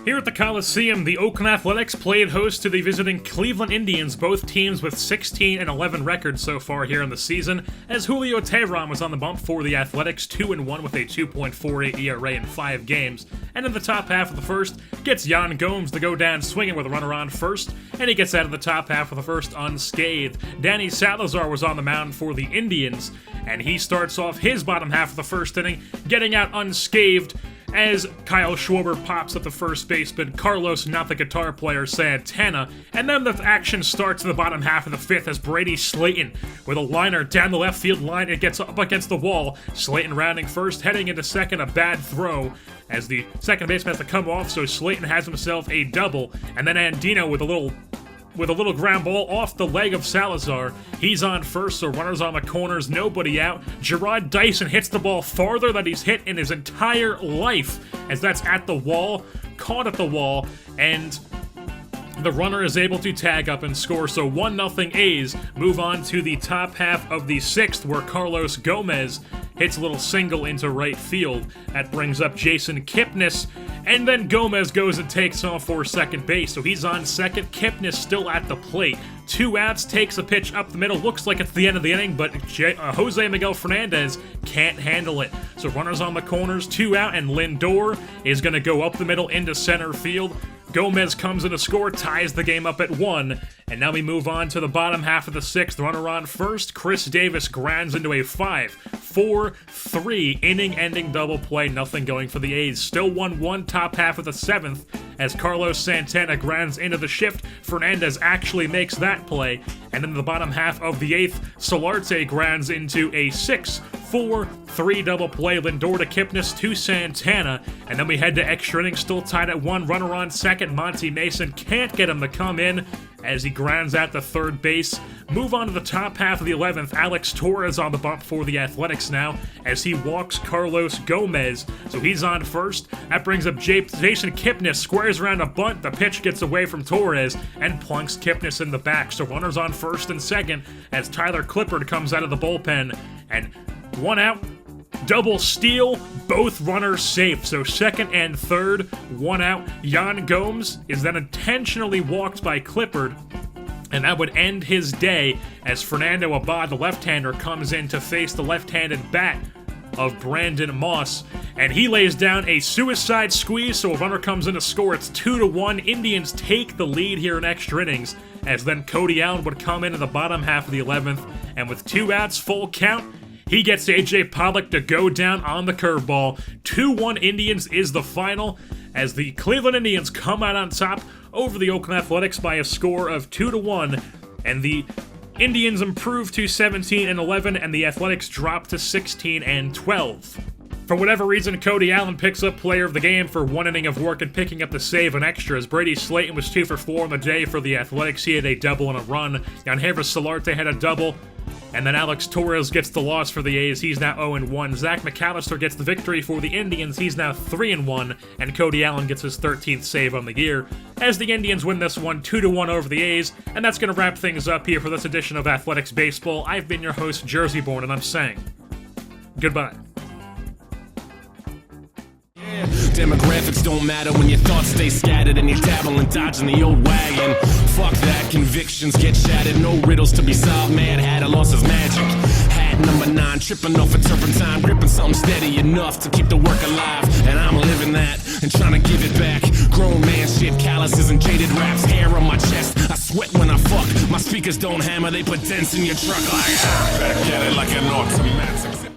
Here at the Coliseum, the Oakland Athletics played host to the visiting Cleveland Indians, both teams with 16-11 records so far here in the season, as Julio Teheran was on the bump for the Athletics, 2-1 with a 2.48 ERA in 5 games, and in the top half of the first, gets Yan Gomes to go down swinging with a runner on first, and he gets out of the top half of the first unscathed. Danny Salazar was on the mound for the Indians, and he starts off his bottom half of the first inning, getting out unscathed, as Kyle Schwarber pops at the first baseman, Carlos, not the guitar player, Santana, and then the action starts in the bottom half of the fifth as Brady Slayton, with a liner down the left field line, it gets up against the wall. Slayton rounding first, heading into second, a bad throw, as the second baseman has to come off, so Slayton has himself a double, and then Andino with a little ground ball off the leg of Salazar. He's on first, so runners on the corners, nobody out. Gerard Dyson hits the ball farther than he's hit in his entire life, as that's at the wall, caught at the wall, and the runner is able to tag up and score, so 1-0 A's move on to the top half of the sixth, where Carlos Gomez hits a little single into right field. That brings up Jason Kipnis, and then Gomez goes and takes off for second base, so he's on second. Kipnis still at the plate. 2 outs, takes a pitch up the middle, looks like it's the end of the inning, but Jose Miguel Fernandez can't handle it. So runners on the corners, 2 out, and Lindor is going to go up the middle into center field. Gomez comes in to score, ties the game up at 1, and now we move on to the bottom half of the sixth. Runner on first, Chris Davis grounds into a 5-4-3 inning-ending double play, nothing going for the A's. Still 1-1, top half of the seventh, as Carlos Santana grounds into the shift. Fernandez actually makes that play, and in the bottom half of the eighth, Solarte grounds into a 6-4-3 double play. Lindor to Kipnis to Santana, and then we head to extra innings, still tied at 1. Runner on second, Monty Mason can't get him to come in as he grounds out to third base. Move on to the top half of the 11th. Alex Torres on the bump for the Athletics now as he walks Carlos Gomez, so he's on first. That brings up Jason Kipnis, squares around a bunt. The pitch gets away from Torres and plunks Kipnis in the back, so runners on first and second as Tyler Clippard comes out of the bullpen, and 1 out. Double steal, both runners safe, so second and third, 1 out. Yan Gomes is then intentionally walked by Clippard, and that would end his day as Fernando Abad, the left-hander, comes in to face the left-handed bat of Brandon Moss, and he lays down a suicide squeeze, so a runner comes in to score. It's 2-1. Indians take the lead here in extra innings, as then Cody Allen would come in the bottom half of the 11th, and with 2 outs, full count, he gets A.J. Pollock to go down on the curveball. 2-1 Indians is the final, as the Cleveland Indians come out on top over the Oakland Athletics by a score of 2-1, and the Indians improve to 17-11, and the Athletics drop to 16-12. For whatever reason, Cody Allen picks up player of the game for 1 inning of work and picking up the save on extras. Brady Slayton was 2 for 4 on the day for the Athletics. He had a double and a run. Yangervis Solarte had a double. And then Alex Torres gets the loss for the A's. He's now 0-1. Zach McAllister gets the victory for the Indians. He's now 3-1. And Cody Allen gets his 13th save on the year, as the Indians win this one 2-1 over the A's. And that's going to wrap things up here for this edition of Athletics Baseball. I've been your host, Jersey Born, and I'm saying goodbye. Demographics don't matter when your thoughts stay scattered and you dabble and dodging the old wagon. Fuck that, convictions get shattered, no riddles to be solved. Mad Hatter lost his magic. Hat number 9, tripping off a turpentine, gripping something steady enough to keep the work alive. And I'm living that and trying to give it back. Grown man shit, calluses and jaded raps, hair on my chest. I sweat when I fuck. My speakers don't hammer, they put dents in your truck like better get it like an automatic.